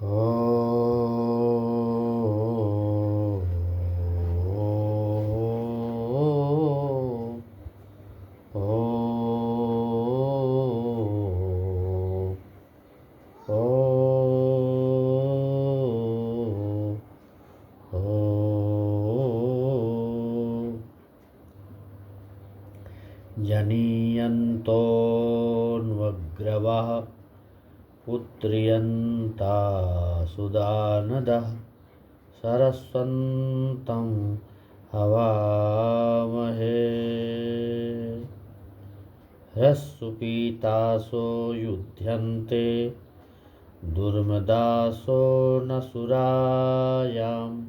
ओ जनीयन्तोऽन्वग्रवः पुत्र्यन्ता सुदानदः सरस्वन्तं हवामहे ह्रस्वपीतासो युध्यन्ते दुर्मदासो न सुरायाम्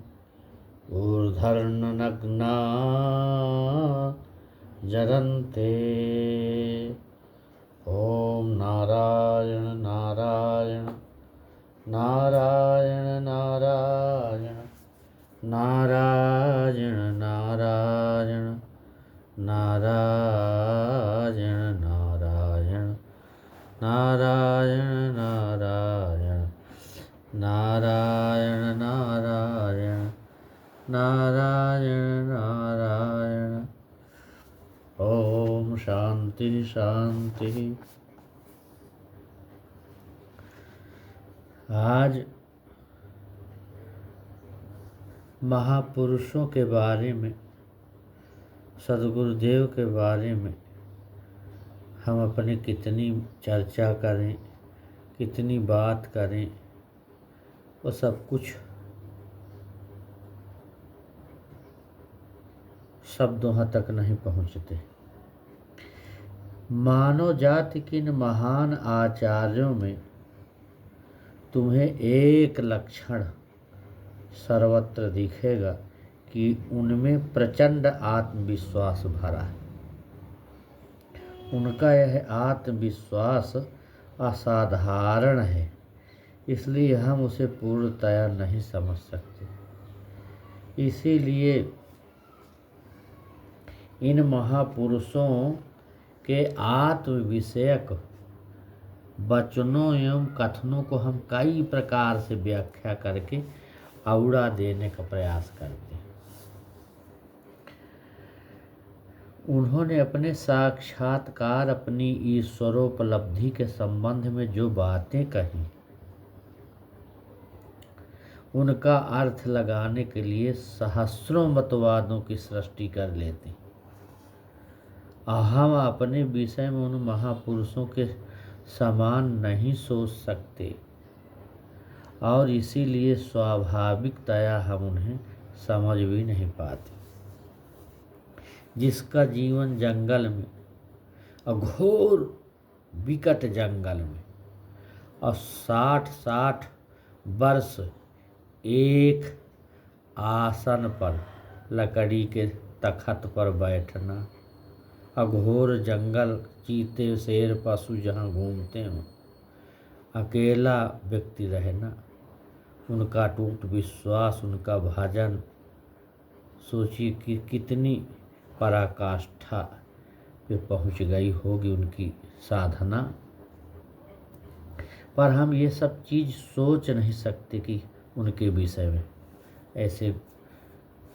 ऊर्ध्वर्नग्ना जरन्ते। ॐ नारायण नारायण नारायण नारायण नारायण नारायण नारायण नारायण नारायण नारायण नारायण नारायण नारायण नारायण। ओम शांति शांति। आज महापुरुषों के बारे में, सद्गुरुदेव के बारे में हम अपने कितनी चर्चा करें, कितनी बात करें, वो सब कुछ शब्दों तक नहीं पहुँचते। मानव जाति के इन महान आचार्यों में तुम्हें एक लक्षण सर्वत्र दिखेगा कि उनमें प्रचंड आत्मविश्वास भरा है। उनका यह आत्मविश्वास असाधारण है, इसलिए हम उसे पूर्णतया नहीं समझ सकते। इसीलिए इन महापुरुषों के आत्म विषयक वचनों एवं कथनों को हम कई प्रकार से व्याख्या करके औड़ा देने का प्रयास करते हैं। उन्होंने अपने साक्षात्कार, अपनी ईश्वरोपलब्धि के संबंध में जो बातें कही, उनका अर्थ लगाने के लिए सहस्रों मतवादों की सृष्टि कर लेते हैं। हम अपने विषय में उन महापुरुषों के समान नहीं सोच सकते और इसीलिए स्वाभाविकतया हम उन्हें समझ भी नहीं पाते। जिसका जीवन जंगल में, अघोर विकट जंगल में, और 60-60 वर्ष एक आसन पर, लकड़ी के तखत पर बैठना, अघोर जंगल, चीते शेर पशु जहाँ घूमते हों, अकेला व्यक्ति रहना, उनका टूट विश्वास, उनका भजन, सोचिए कि कितनी पराकाष्ठा पे पहुँच गई होगी उनकी साधना। पर हम ये सब चीज़ सोच नहीं सकते कि उनके विषय में ऐसे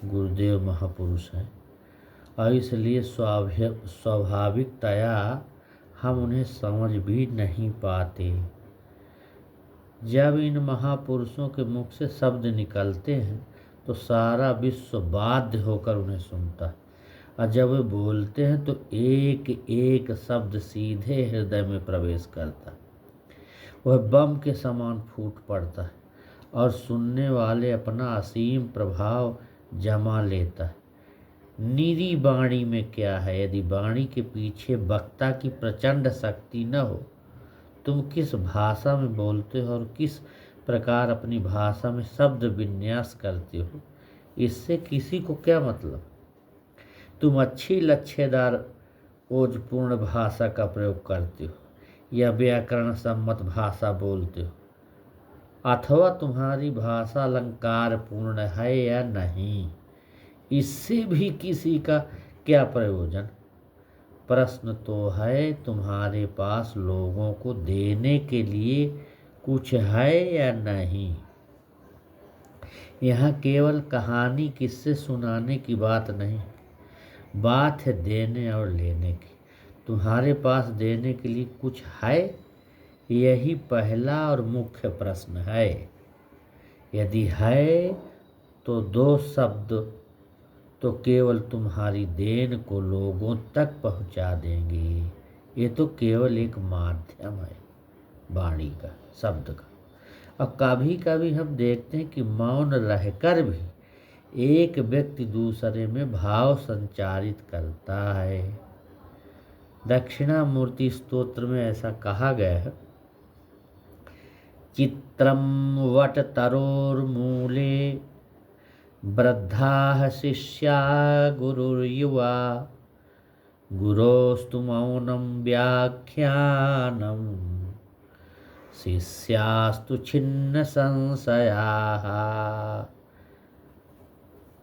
गुरुदेव महापुरुष हैं, और इसलिए स्वाभाविकतया हम उन्हें समझ भी नहीं पाते। जब इन महापुरुषों के मुख से शब्द निकलते हैं तो सारा विश्व बाध्य होकर उन्हें सुनता है, और जब वे बोलते हैं तो एक एक शब्द सीधे हृदय में प्रवेश करता है। वह बम के समान फूट पड़ता है और सुनने वाले अपना असीम प्रभाव जमा लेता है। निरी वाणी में क्या है, यदि वाणी के पीछे वक्ता की प्रचंड शक्ति न हो, तुम किस भाषा में बोलते हो और किस प्रकार अपनी भाषा में शब्द विन्यास करते हो, इससे किसी को क्या मतलब। तुम अच्छी लच्छेदार ओजपूर्ण भाषा का प्रयोग करते हो या व्याकरण सम्मत भाषा बोलते हो, अथवा तुम्हारी भाषा अलंकार पूर्ण है या नहीं, इससे भी किसी का क्या प्रयोजन। प्रश्न तो है तुम्हारे पास लोगों को देने के लिए कुछ है या नहीं। यहाँ केवल कहानी किस्से सुनाने की बात नहीं, बात है देने और लेने की। तुम्हारे पास देने के लिए कुछ है? यही पहला और मुख्य प्रश्न है। यदि है तो दो शब्द तो केवल तुम्हारी देन को लोगों तक पहुंचा देंगे। ये तो केवल एक माध्यम है वाणी का, शब्द का। और कभी कभी हम देखते हैं कि मौन रहकर भी एक व्यक्ति दूसरे में भाव संचारित करता है। दक्षिणामूर्ति स्तोत्र में ऐसा कहा गया है, चित्रम वटतरोर्मूले वृद्धाः शिष्या गुरुर्युवा गुरोस्तु मौनं व्याख्यानं शिष्यास्तु छिन्न संशयाः।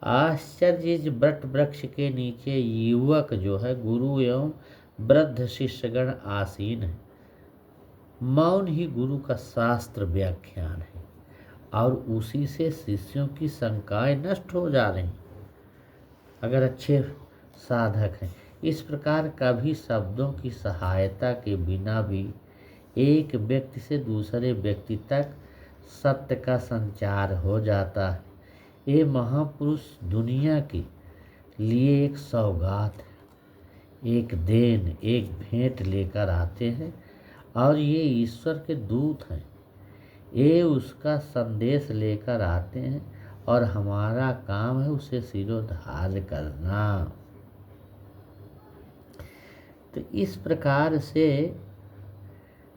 आश्चर्य, इस वट वृक्ष के नीचे युवक जो है गुरु एवं वृद्ध शिष्यगण आसीन है। मौन ही गुरु का शास्त्र व्याख्यान है और उसी से शिष्यों की शंकाएं नष्ट हो जा रही अगर अच्छे साधक हैं। इस प्रकार कभी शब्दों की सहायता के बिना भी एक व्यक्ति से दूसरे व्यक्ति तक सत्य का संचार हो जाता है। ये महापुरुष दुनिया के लिए एक सौगात है, एक देन, एक भेंट लेकर आते हैं और ये ईश्वर के दूत हैं। ये उसका संदेश लेकर आते हैं और हमारा काम है उसे सिरोधार्य करना। तो इस प्रकार से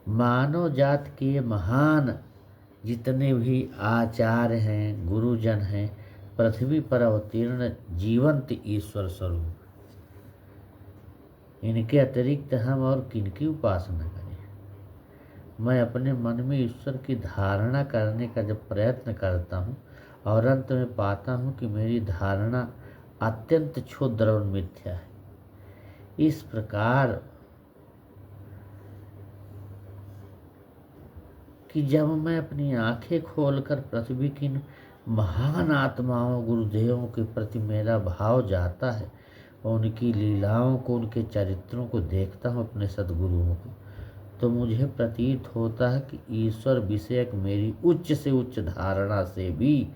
मानव जात के महान जितने भी आचार्य हैं, गुरुजन हैं, पृथ्वी पर अवतीर्ण जीवंत ईश्वर स्वरूप, इनके अतिरिक्त हम और किनकी उपासना करें। मैं अपने मन में ईश्वर की धारणा करने का जब प्रयत्न करता हूँ और अंत में पाता हूँ कि मेरी धारणा अत्यंत क्षुद्र और मिथ्या है। इस प्रकार कि जब मैं अपनी आंखें खोलकर पृथ्वी की महान आत्माओं, गुरुदेवों के प्रति मेरा भाव जाता है और उनकी लीलाओं को, उनके चरित्रों को देखता हूँ, अपने सद्गुरुओं को, तो मुझे प्रतीत होता है कि ईश्वर विषयक मेरी उच्च से उच्च धारणा से भी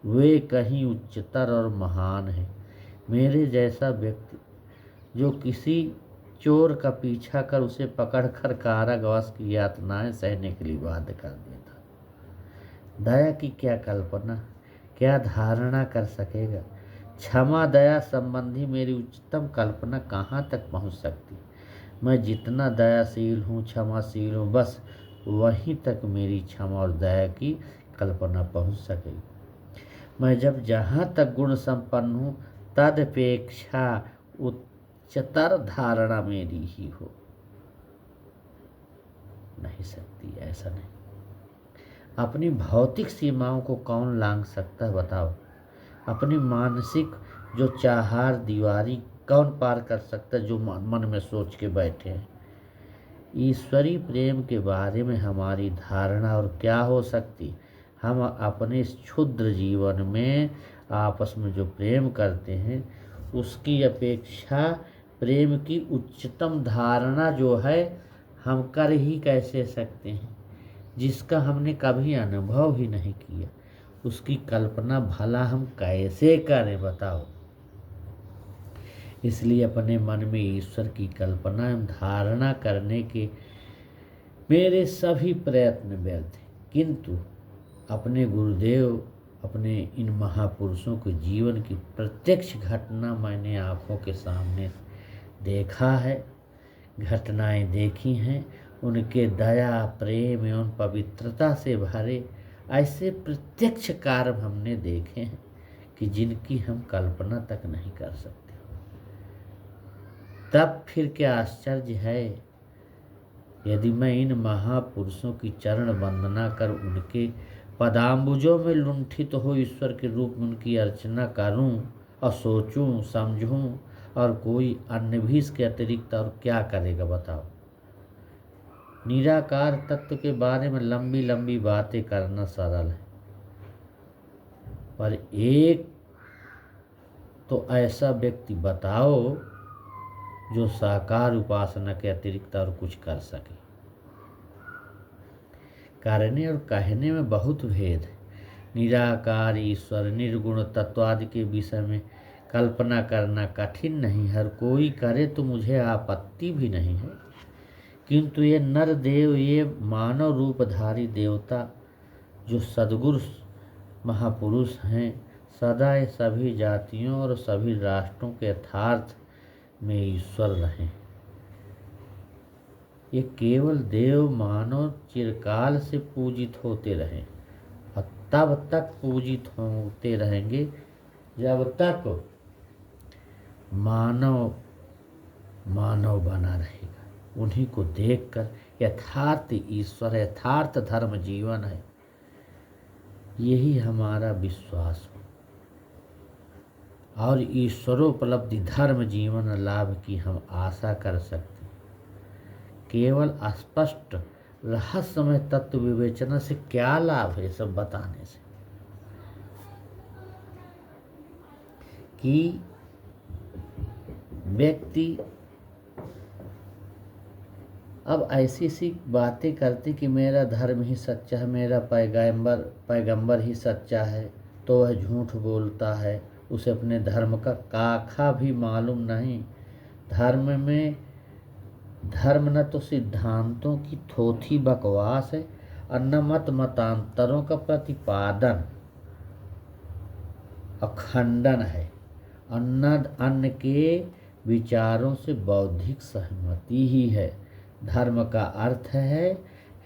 वे कहीं उच्चतर और महान है। मेरे जैसा व्यक्ति जो किसी चोर का पीछा कर उसे पकड़कर कारावास की यातनाएं सहने के लिए बाध्य कर देता, दया की क्या कल्पना, क्या धारणा कर सकेगा। क्षमा दया संबंधी मेरी उच्चतम कल्पना कहाँ तक पहुँच सकती। मैं जितना दयाशील हूँ, क्षमाशील हूँ, बस वहीं तक मेरी क्षमा और दया की कल्पना पहुँच सकेगी। मैं जब जहाँ तक गुण संपन्न हूँ तदपेक्षा उच्चतर धारणा मेरी ही हो नहीं सकती। ऐसा नहीं। अपनी भौतिक सीमाओं को कौन लांघ सकता है बताओ। अपनी मानसिक जो चाहार दीवारी कौन पार कर सकता है जो मन में सोच के बैठे हैं। ईश्वरीय प्रेम के बारे में हमारी धारणा और क्या हो सकती। हम अपने इस क्षुद्र जीवन में आपस में जो प्रेम करते हैं उसकी अपेक्षा प्रेम की उच्चतम धारणा जो है हम कर ही कैसे सकते हैं, जिसका हमने कभी अनुभव ही नहीं किया, उसकी कल्पना भला हम कैसे करें बताओ। इसलिए अपने मन में ईश्वर की कल्पना एवं धारणा करने के मेरे सभी प्रयत्न व्यर्थ हैं, किंतु अपने गुरुदेव, अपने इन महापुरुषों के जीवन की प्रत्यक्ष घटना मैंने आँखों के सामने देखा है, घटनाएं देखी हैं। उनके दया, प्रेम एवं पवित्रता से भरे ऐसे प्रत्यक्ष कार्य हमने देखे हैं कि जिनकी हम कल्पना तक नहीं कर सकते। तब फिर क्या आश्चर्य है यदि मैं इन महापुरुषों की चरण वंदना कर उनके पदाम्बुजों में लुंठित हो ईश्वर के रूप में उनकी अर्चना करूं और सोचूं, समझूं, और कोई अन्य भी इसके अतिरिक्त और क्या करेगा बताओ। निराकार तत्व के बारे में लंबी लंबी बातें करना सरल है, पर एक तो ऐसा व्यक्ति बताओ जो साकार उपासना के अतिरिक्त और कुछ कर सके। करने और कहने में बहुत भेद है। निराकार ईश्वर निर्गुण तत्व आदि के विषय में कल्पना करना कठिन नहीं, हर कोई करे तो मुझे आपत्ति भी नहीं है, किंतु ये नर देव, ये मानव रूपधारी देवता जो सद्गुरु महापुरुष हैं, सदा ये सभी जातियों और सभी राष्ट्रों के यथार्थ में ईश्वर रहें। ये केवल देव मानव चिरकाल से पूजित होते रहें और तब तक पूजित होते रहेंगे जब तक मानव मानव बना रहेगा। उन्हीं को देखकर यथार्थ ईश्वर, यथार्थ धर्म जीवन है, यही हमारा विश्वास हो और ईश्वरोपलब्धि धर्म जीवन लाभ की हम आशा कर सकते। केवल अस्पष्ट रहस्यमय तत्व विवेचना से क्या लाभ है सब बताने से, कि व्यक्ति अब ऐसी सी बातें करते कि मेरा धर्म ही सच्चा है, मेरा पैगंबर ही सच्चा है, तो वह झूठ बोलता है, उसे अपने धर्म का काखा भी मालूम नहीं। धर्म न तो सिद्धांतों की थोथी बकवास है और न मतांतरों का प्रतिपादन और खंडन है और न अन्य के विचारों से बौद्धिक सहमति ही है। धर्म का अर्थ है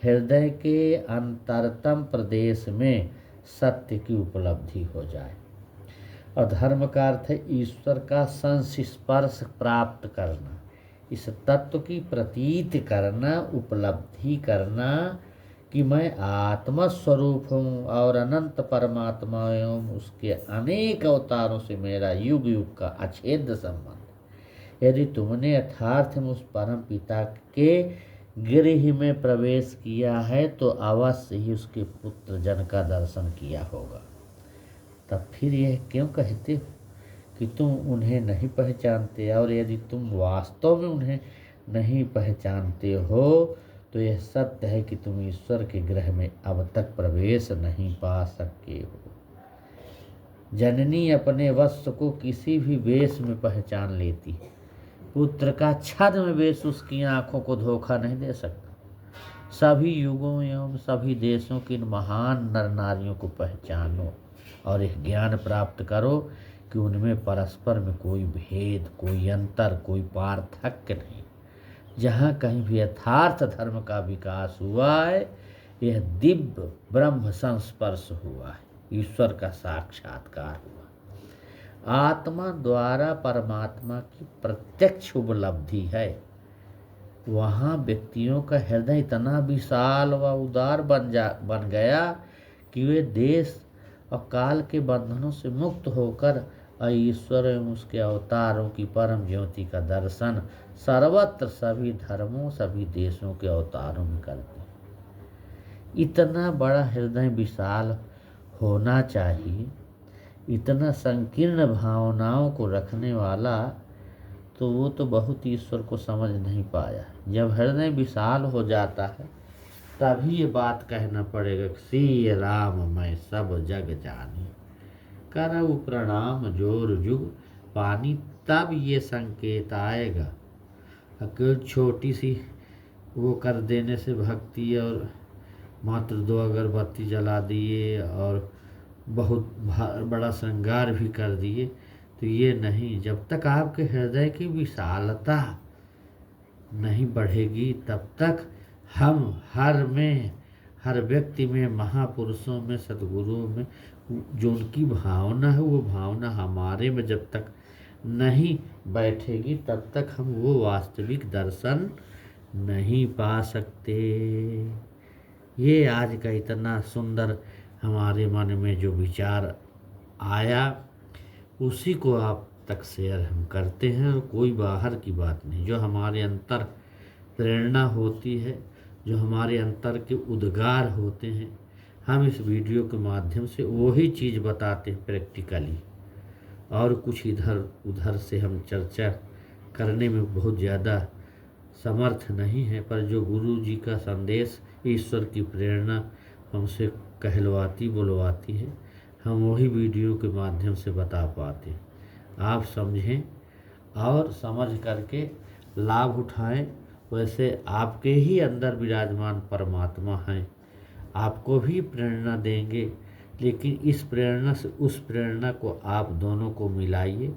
हृदय के अंतरतम प्रदेश में सत्य की उपलब्धि हो जाए, और धर्म का अर्थ है ईश्वर का संस्पर्श प्राप्त करना, इस तत्व की प्रतीत करना, उपलब्धि करना कि मैं आत्मा स्वरूप हूँ और अनंत परमात्मा एवं उसके अनेक अवतारों से मेरा युग युग का अछेद्य संबंध। यदि तुमने यथार्थ में उस परम पिता के गृह में प्रवेश किया है तो अवश्य ही उसके पुत्र जन का दर्शन किया होगा। तब फिर यह क्यों कहते हो कि तुम उन्हें नहीं पहचानते? और यदि तुम वास्तव में उन्हें नहीं पहचानते हो तो यह सत्य है कि तुम ईश्वर के गृह में अब तक प्रवेश नहीं पा सके हो। जननी अपने वत्स को किसी भी वेश में पहचान लेती है, पुत्र का छद्म वेश उसकी आंखों को धोखा नहीं दे सकता। सभी युगों एवं सभी देशों की इन महान नर नारियों को पहचानो और एक ज्ञान प्राप्त करो कि उनमें परस्पर में कोई भेद, कोई अंतर, कोई पार्थक्य नहीं। जहाँ कहीं भी यथार्थ धर्म का विकास हुआ है, यह दिव्य ब्रह्म संस्पर्श हुआ है, ईश्वर का साक्षात्कार हुआ। आत्मा द्वारा परमात्मा की प्रत्यक्ष उपलब्धि है। वहाँ व्यक्तियों का हृदय इतना विशाल व उदार बन गया कि वे देश और काल के बंधनों से मुक्त होकर ईश्वर एवं उसके अवतारों की परम ज्योति का दर्शन सर्वत्र सभी धर्मों, सभी देशों के अवतारों में करते हैं। इतना बड़ा हृदय विशाल होना चाहिए, इतना संकीर्ण भावनाओं को रखने वाला, तो वो तो बहुत ईश्वर को समझ नहीं पाया। जब हृदय विशाल हो जाता है तभी ये बात कहना पड़ेगा कि श्री राम मैं सब जग जानी, करऊ प्रणाम जोर जुग पानी, तब ये संकेत आएगा। अकेले छोटी सी वो कर देने से भक्ति और मात्र 2 अगरबत्ती जला दिए और बहुत बड़ा श्रृंगार भी कर दिए तो ये नहीं। जब तक आपके हृदय की विशालता नहीं बढ़ेगी तब तक हम हर व्यक्ति में, महापुरुषों में, सद्गुरुओं में जो उनकी भावना है वो भावना हमारे में जब तक नहीं बैठेगी तब तक हम वो वास्तविक दर्शन नहीं पा सकते। ये आज का इतना सुंदर हमारे मन में जो विचार आया उसी को आप तक शेयर हम करते हैं, और कोई बाहर की बात नहीं। जो हमारे अंतर प्रेरणा होती है जो हमारे अंतर के उद्गार होते हैं, हम इस वीडियो के माध्यम से वही चीज़ बताते हैं प्रैक्टिकली, और कुछ इधर उधर से हम चर्चा करने में बहुत ज़्यादा समर्थ नहीं है। पर जो गुरु जी का संदेश, ईश्वर की प्रेरणा हमसे कहलवाती बुलवाती है, हम वही वीडियो के माध्यम से बता पाते हैं। आप समझें और समझ करके लाभ उठाएं। वैसे आपके ही अंदर विराजमान परमात्मा हैं, आपको भी प्रेरणा देंगे, लेकिन इस प्रेरणा से उस प्रेरणा को आप दोनों को मिलाइए,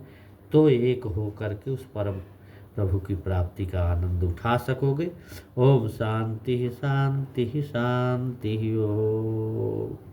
तो एक हो करके उस परम प्रभु की प्राप्ति का आनंद उठा सकोगे। ओम शांति शांति शांति। ओम।